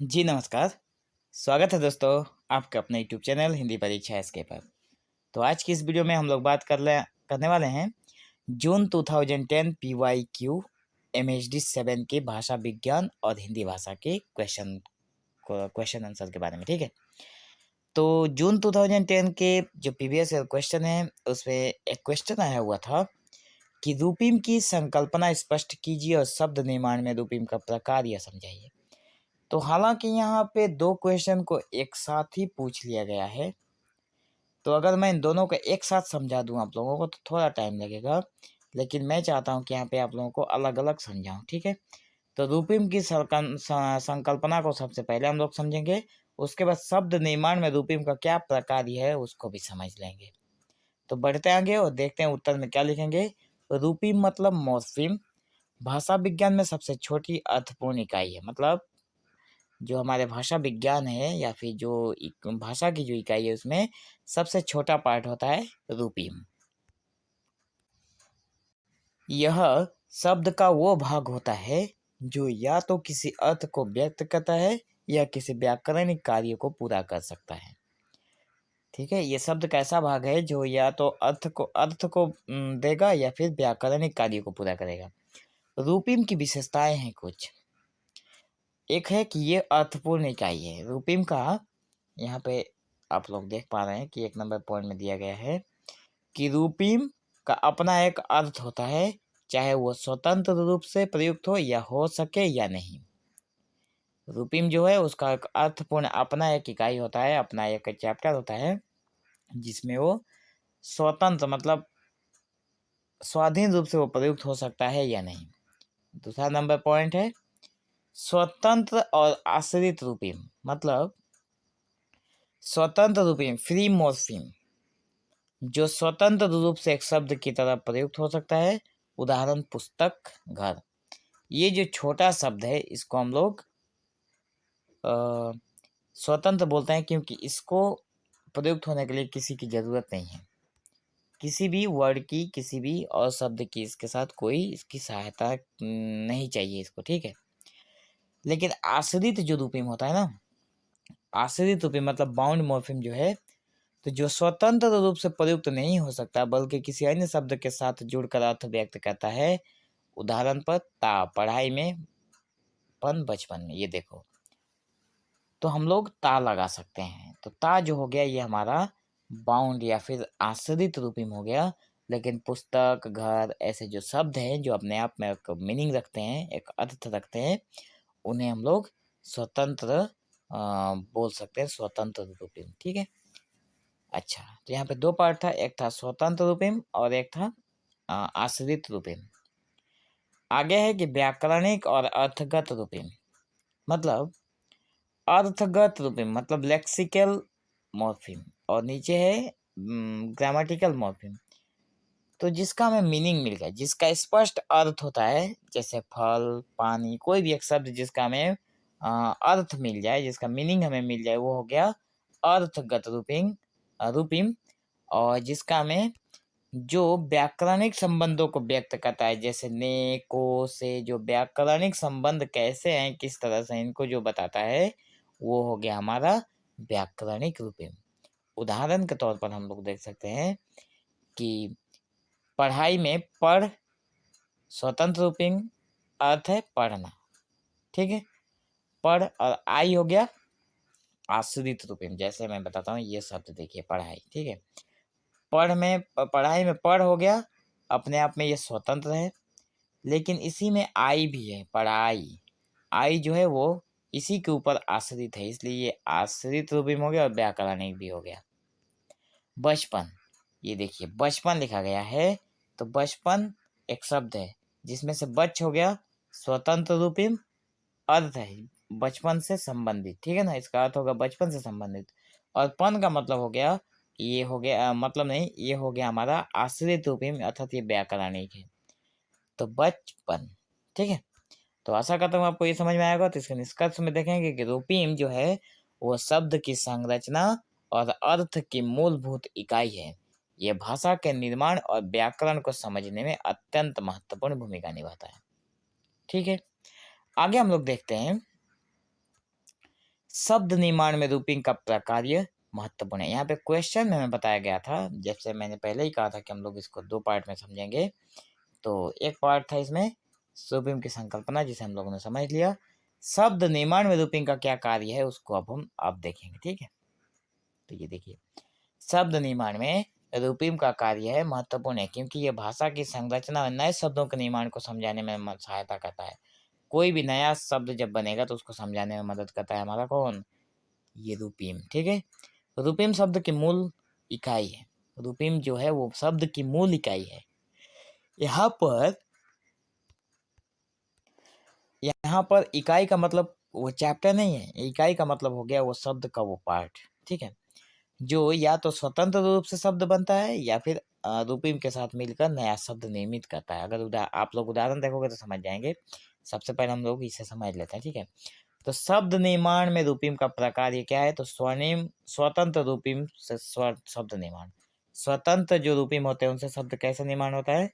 जी नमस्कार। स्वागत है दोस्तों आपके अपने यूट्यूब चैनल हिंदी परीक्षा एसके पर। तो आज की इस वीडियो में हम लोग बात करने वाले हैं जून 2010 PYQ MHD 7 के भाषा विज्ञान और हिंदी भाषा के क्वेश्चन आंसर के बारे में। ठीक है, तो जून 2010 के जो प्रीवियस ईयर क्वेश्चन है उसमें एक क्वेश्चन आया हुआ था कि रूपीम की संकल्पना स्पष्ट कीजिए और शब्द निर्माण में रूपीम का प्रकार यह समझाइए। तो हालांकि यहाँ पे दो क्वेश्चन को एक साथ ही पूछ लिया गया है, तो अगर मैं इन दोनों को एक साथ समझा दूं आप लोगों को तो थोड़ा टाइम लगेगा, लेकिन मैं चाहता हूं कि यहाँ पे आप लोगों को अलग अलग समझाऊं। ठीक है, तो रूपिम की संकल्पना को सबसे पहले हम लोग समझेंगे, उसके बाद शब्द निर्माण में रूपिम का क्या प्रकार है उसको भी समझ लेंगे। तो बढ़ते आगे और देखते हैं उत्तर में क्या लिखेंगे। रूपिम मतलब मॉर्फीम, भाषा विज्ञान में सबसे छोटी अर्थपूर्ण इकाई है। मतलब जो हमारे भाषा विज्ञान है या फिर जो भाषा की जो इकाई है उसमें सबसे छोटा पार्ट होता है रूपीम। यह शब्द का वो भाग होता है जो या तो किसी अर्थ को व्यक्त करता है या किसी व्याकरणिक कार्य को पूरा कर सकता है। ठीक है, ये शब्द का ऐसा भाग है जो या तो अर्थ को देगा या फिर व्याकरणिक कार्य को पूरा करेगा। रूपीम की विशेषताएं हैं कुछ। एक है कि ये अर्थपूर्ण इकाई है। रूपीम का यहाँ पे आप लोग देख पा रहे हैं कि 1 नंबर पॉइंट में दिया गया है कि रूपीम का अपना एक अर्थ होता है, चाहे वो स्वतंत्र रूप से प्रयुक्त हो या हो सके या नहीं। रूपीम जो है उसका एक अर्थपूर्ण अपना एक इकाई होता है, अपना एक चैप्टर होता है जिसमें वो स्वतंत्र मतलब स्वाधीन रूप से वो प्रयुक्त हो सकता है या नहीं। दूसरा नंबर पॉइंट है स्वतंत्र और आश्रित रूपीम। मतलब स्वतंत्र रूपीम फ्री मॉर्फीम जो स्वतंत्र रूप से एक शब्द की तरह प्रयुक्त हो सकता है। उदाहरण पुस्तक, घर। ये जो छोटा शब्द है इसको हम लोग स्वतंत्र बोलते हैं क्योंकि इसको प्रयुक्त होने के लिए किसी की जरूरत नहीं है, किसी भी वर्ड की, किसी भी और शब्द की इसके साथ कोई इसकी सहायता नहीं चाहिए इसको। ठीक है, लेकिन आश्रित जो रूपीम होता है ना, आश्रित रूपीम मतलब बाउंड मॉर्फिम जो है, तो जो स्वतंत्र रूप से प्रयुक्त नहीं हो सकता बल्कि किसी अन्य शब्द के साथ जुड़कर अर्थ व्यक्त करता है। उदाहरण पर ता, पढ़ाई में, पन, बचपन में। ये देखो, तो हम लोग ता लगा सकते हैं। तो ता जो हो गया ये हमारा बाउंड या फिर आश्रित रूपीम हो गया। लेकिन पुस्तक, घर ऐसे जो शब्द हैं जो अपने आप में एक मीनिंग रखते हैं, एक अर्थ रखते हैं, उन्हें हम लोग स्वतंत्र बोल सकते हैं, स्वतंत्र रूपीम। ठीक है, अच्छा, तो यहाँ पे दो पार्ट था, एक था स्वतंत्र रूपीम और एक था आश्रित रूपीम। आगे है कि व्याकरणिक और अर्थगत रूपीम। मतलब अर्थगत रूपीम मतलब लेक्सिकल मॉर्फिम, और नीचे है ग्रामेटिकल मॉर्फिम। तो जिसका हमें मीनिंग मिल गया, जिसका स्पष्ट अर्थ होता है, जैसे फल, पानी, कोई भी एक शब्द जिसका हमें अर्थ मिल जाए, जिसका मीनिंग हमें मिल जाए, वो हो गया अर्थगत रूपीम। और जिसका हमें जो व्याकरणिक संबंधों को व्यक्त करता है, जैसे ने, को, से, जो व्याकरणिक संबंध कैसे हैं, किस तरह से इनको जो बताता है, वो हो गया हमारा व्याकरणिक रूपीम। उदाहरण के तौर पर हम लोग देख सकते हैं कि पढ़ाई में पढ़ स्वतंत्र रूपीम अर्थ है पढ़ना। ठीक है, पढ़, और आई हो गया आश्रित रूपीम। जैसे मैं बताता हूँ, ये शब्द देखिए पढ़ाई। ठीक है, पढ़ाई में पढ़ हो गया, अपने आप में ये स्वतंत्र है, लेकिन इसी में आई भी है, पढ़ाई। आई जो है वो इसी के ऊपर आश्रित है, इसलिए ये आश्रित रूपीम हो गया और व्याकरणिक भी हो गया। बचपन, ये देखिए बचपन लिखा गया है, तो बचपन एक शब्द है जिसमें से बच हो गया स्वतंत्र रूपीम, अर्थ है बचपन से संबंधित। ठीक है ना, इसका अर्थ होगा बचपन से संबंधित। और पन का मतलब हो गया, ये हो गया मतलब नहीं, ये हो गया हमारा आश्रित रूपीम अर्थात ये व्याकरणिक है। तो बचपन। ठीक है, तो आशा करता हूँ आपको ये समझ में आएगा। तो इसके निष्कर्ष में देखेंगे कि रूपीम जो है वो शब्द की संरचना और अर्थ की मूलभूत इकाई है। ये भाषा के निर्माण और व्याकरण को समझने में अत्यंत महत्वपूर्ण भूमिका निभाता है। ठीक है, आगे हम लोग देखते हैं शब्द निर्माण में रूपिंग का प्रकार्य महत्वपूर्ण है। यहाँ पे क्वेश्चन में हमें बताया गया था, जैसे मैंने पहले ही कहा था कि हम लोग इसको 2 पार्ट में समझेंगे। तो एक पार्ट था इसमें रूपिंग की संकल्पना, जिसे हम लोगों ने समझ लिया। शब्द निर्माण में रूपिंग का क्या कार्य है उसको अब देखेंगे, ठीक है। तो ये देखिए, शब्द निर्माण में रूपिम का कार्य है महत्वपूर्ण है, क्योंकि ये भाषा की संरचना और नए शब्दों के निर्माण को समझाने में सहायता करता है। कोई भी नया शब्द जब बनेगा तो उसको समझाने में मदद करता है हमारा कौन, ये रूपिम, ठीक है। रूपिम शब्द की मूल इकाई है। रूपिम जो है वो शब्द की मूल इकाई है। यहाँ पर इकाई का मतलब वो चैप्टर नहीं है, इकाई का मतलब हो गया वो शब्द का वो पार्ट, ठीक है, जो या तो स्वतंत्र रूप से शब्द बनता है या फिर रूपिम के साथ मिलकर नया शब्द निर्मित करता है। अगर आप लोग उदाहरण देखोगे तो समझ जाएंगे। सबसे पहले हम लोग इसे समझ लेते हैं, ठीक है। तो शब्द निर्माण में रूपिम का प्रकार ये क्या है, तो स्वर्णिम स्वतंत्र रूपिम से शब्द निर्माण। स्वतंत्र जो रूपिम होते हैं उनसे शब्द कैसे निर्माण होता है,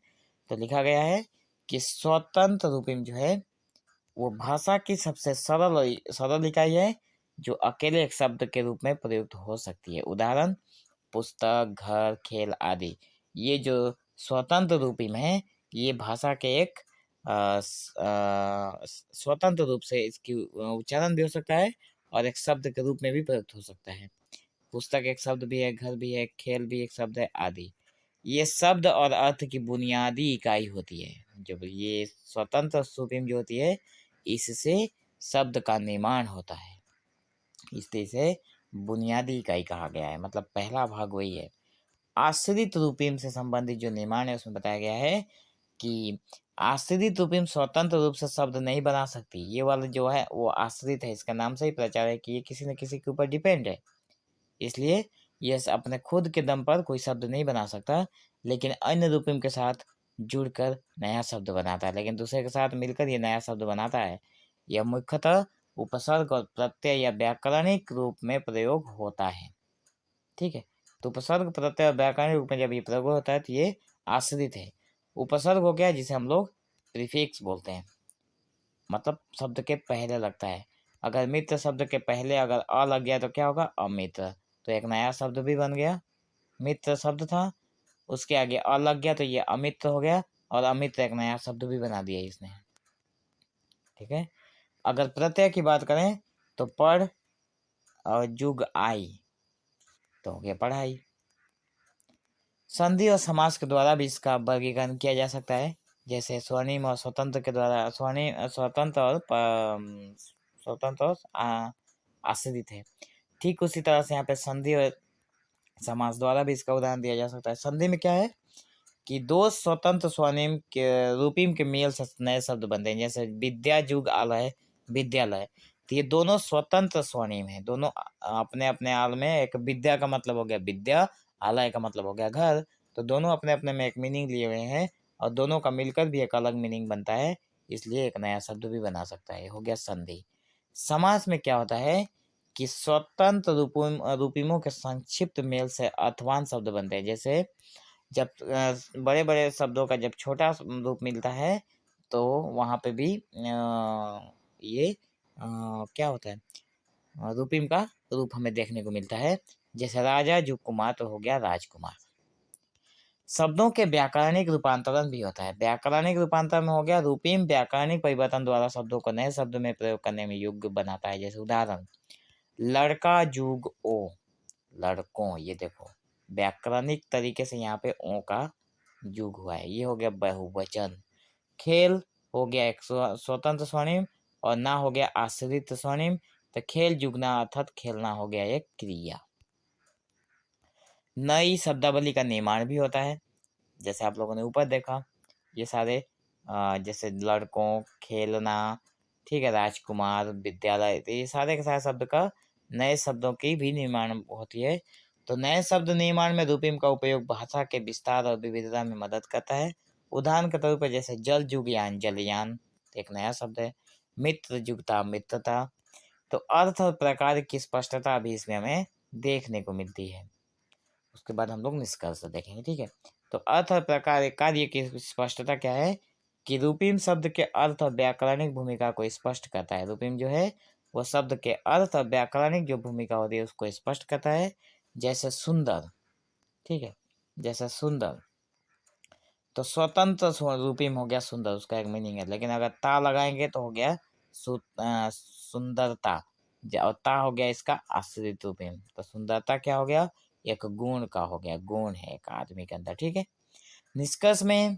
तो लिखा गया है कि स्वतंत्र रूपिम जो है वो भाषा की सबसे सरल इकाई है, जो अकेले एक शब्द के रूप में प्रयुक्त हो सकती है। उदाहरण पुस्तक, घर, खेल आदि। ये जो स्वतंत्र रूपिम है, ये भाषा के एक स्वतंत्र रूप से इसकी उच्चारण भी हो सकता है और एक शब्द के रूप में भी प्रयुक्त हो सकता है। पुस्तक एक शब्द भी है, घर भी है, खेल भी एक शब्द है आदि। ये शब्द और अर्थ की बुनियादी इकाई होती है। जब ये स्वतंत्र रूपिम जो होती है, इससे शब्द का निर्माण होता है, इसलिए इसे बुनियादी इकाई कहा गया है। मतलब पहला भाग वही है। आश्रित रूपिम से संबंधित जो निर्माण है उसमें बताया गया है कि आश्रित रूपिम स्वतंत्र रूप से शब्द नहीं बना सकती। ये वाला जो है वो आश्रित है, इसका नाम से ही प्रचार है कि ये किसी न किसी के ऊपर डिपेंड है, इसलिए ये अपने खुद के दम पर कोई शब्द नहीं बना सकता, लेकिन अन्य रूपिम के साथ जुड़कर नया शब्द बनाता है, लेकिन दूसरे के साथ मिलकर ये नया शब्द बनाता है। यह मुख्यतः उपसर्ग और प्रत्यय या व्याकरणिक रूप में प्रयोग होता है, ठीक है। तो उपसर्ग, प्रत्यय और व्याकरणिक रूप में जब ये प्रयोग होता है तो ये आश्रित है। उपसर्ग हो गया जिसे हम लोग प्रीफिक्स बोलते हैं, मतलब शब्द के पहले लगता है। अगर मित्र शब्द के पहले अगर अ लग गया तो क्या होगा, अमित्र। तो एक नया शब्द भी बन गया, मित्र शब्द था, उसके आगे अ लग गया तो ये अमित्र हो गया, और अमित्र एक नया शब्द भी बना दिया इसने, ठीक है। अगर प्रत्यय की बात करें तो पढ़ और जुग आई तो हो गया पढ़ाई। संधि और समास के द्वारा भी इसका वर्गीकरण किया जा सकता है, जैसे स्वर्णिम और स्वतंत्र के द्वारा। स्वतंत्र और आश्रित है। ठीक उसी तरह से यहाँ पे संधि और समास द्वारा भी इसका उदाहरण दिया जा सकता है। संधि में क्या है कि दो स्वतंत्र स्वर्णिम के रूपिम के मेल से नए शब्द बनते हैं, जैसे विद्या जुग आलय, विद्यालय। तो ये दोनों स्वतंत्र स्वर्णिम है, दोनों अपने अपने आल में। एक विद्या का मतलब हो गया विद्या, आलय का मतलब हो गया घर। तो दोनों अपने अपने में एक मीनिंग लिए हुए हैं और दोनों का मिलकर भी एक अलग मीनिंग बनता है, इसलिए एक नया शब्द भी बना सकता है। हो गया संधि। समास में क्या होता है कि स्वतंत्र रूपिमों के संक्षिप्त मेल से अर्थवान शब्द बनते हैं। जैसे जब बड़े बड़े शब्दों का जब छोटा रूप मिलता है तो वहाँ पे भी ये क्या होता है, रूपिम का रूप हमें देखने को मिलता है। जैसे राजा जुग कुमार तो हो गया राजकुमार। शब्दों के व्याकरणिक रूपांतरण भी होता है। व्याकरणिक रूपांतरण में हो गया रूपिम व्याकरणिक परिवर्तन द्वारा शब्दों को नए शब्द में प्रयोग करने में योग्य बनाता है। जैसे उदाहरण लड़का जुग ओ, लड़कों, ये देखो व्याकरणिक तरीके से यहाँ पे ओ का युग हुआ है, ये हो गया बहुवचन। खेल हो गया एक स्वतंत्र स्वर्णिम और ना हो गया आश्रित स्वर्णिम। तो खेल जुगना अर्थात खेलना हो गया एक क्रिया। नई शब्दावली का निर्माण भी होता है, जैसे आप लोगों ने ऊपर देखा ये सारे जैसे लड़कों, खेलना, ठीक है, राजकुमार, विद्यालय, तो ये सारे के सारे शब्द का नए शब्दों की भी निर्माण होती है। तो नए शब्द निर्माण में रूपिम का उपयोग भाषा के विस्तार और विविधता में मदद करता है। उदाहरण के तौर पर जैसे जल जुगयान, जलयान एक नया शब्द है। मित्र जुगता, मित्रता। तो अर्थ और प्रकार की स्पष्टता भी इसमें हमें देखने को मिलती है। उसके बाद हम लोग निष्कर्ष देखेंगे, ठीक है। तो अर्थ और प्रकार कार्य की स्पष्टता क्या है कि रूपिम शब्द के अर्थ और व्याकरणिक भूमिका को स्पष्ट करता है। रूपिम जो है वो शब्द के अर्थ और व्याकरणिक जो भूमिका होती है उसको स्पष्ट करता है। जैसे सुंदर, ठीक है, जैसे सुंदर, तो स्वतंत्र रूपी में हो गया सुंदर, उसका एक मीनिंग है। लेकिन अगर ता लगाएंगे तो हो गया सुंदरता, और ता हो गया इसका आश्रित रूपी में। तो सुंदरता क्या हो गया, एक गुण का हो गया, गुण है एक आदमी के अंदर, ठीक है। निष्कर्ष में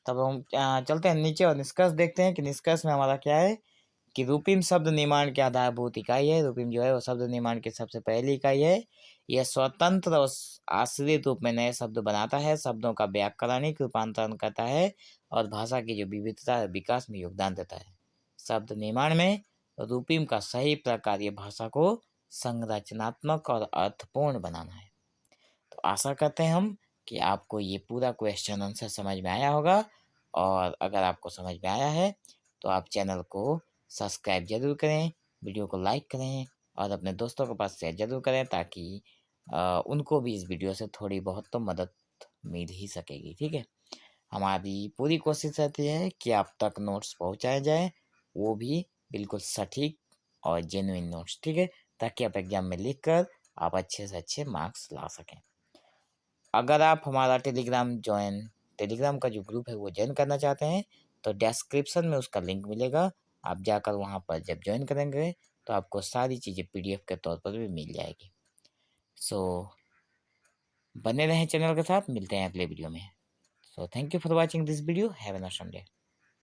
तब हम चलते हैं नीचे और निष्कर्ष देखते हैं कि निष्कर्ष में हमारा क्या है कि रूपिम शब्द निर्माण की आधारभूत इकाई है। रूपिम जो है वो शब्द निर्माण की सबसे पहली इकाई है। यह स्वतंत्र और आश्रित रूप में नए शब्द बनाता है, शब्दों का व्याकरणिक रूपांतरण करता है और भाषा की जो विविधता है विकास में योगदान देता है। शब्द निर्माण में रूपिम का सही प्रकार ये भाषा को संरचनात्मक और अर्थपूर्ण बनाना है। तो आशा करते हैं हम कि आपको ये पूरा क्वेश्चन आंसर समझ में आया होगा, और अगर आपको समझ में आया है तो आप चैनल को सब्सक्राइब जरूर करें, वीडियो को लाइक करें और अपने दोस्तों के पास शेयर जरूर करें, ताकि उनको भी इस वीडियो से थोड़ी बहुत तो मदद मिल ही सकेगी, ठीक है। हमारी पूरी कोशिश रहती है कि आप तक नोट्स पहुंचाए जाए, वो भी बिल्कुल सटीक और जेन्युइन नोट्स, ठीक है, ताकि आप एग्जाम में लिख कर आप अच्छे से अच्छे मार्क्स ला सकें। अगर आप हमारा टेलीग्राम का जो ग्रुप है वो ज्वाइन करना चाहते हैं तो डिस्क्रिप्शन में उसका लिंक मिलेगा। आप जाकर वहाँ पर जब ज्वाइन करेंगे तो आपको सारी चीज़ें पीडीएफ के तौर पर भी मिल जाएगी। सो बने रहें चैनल के साथ, मिलते हैं अगले वीडियो में। So thank you for watching this video, have a nice day.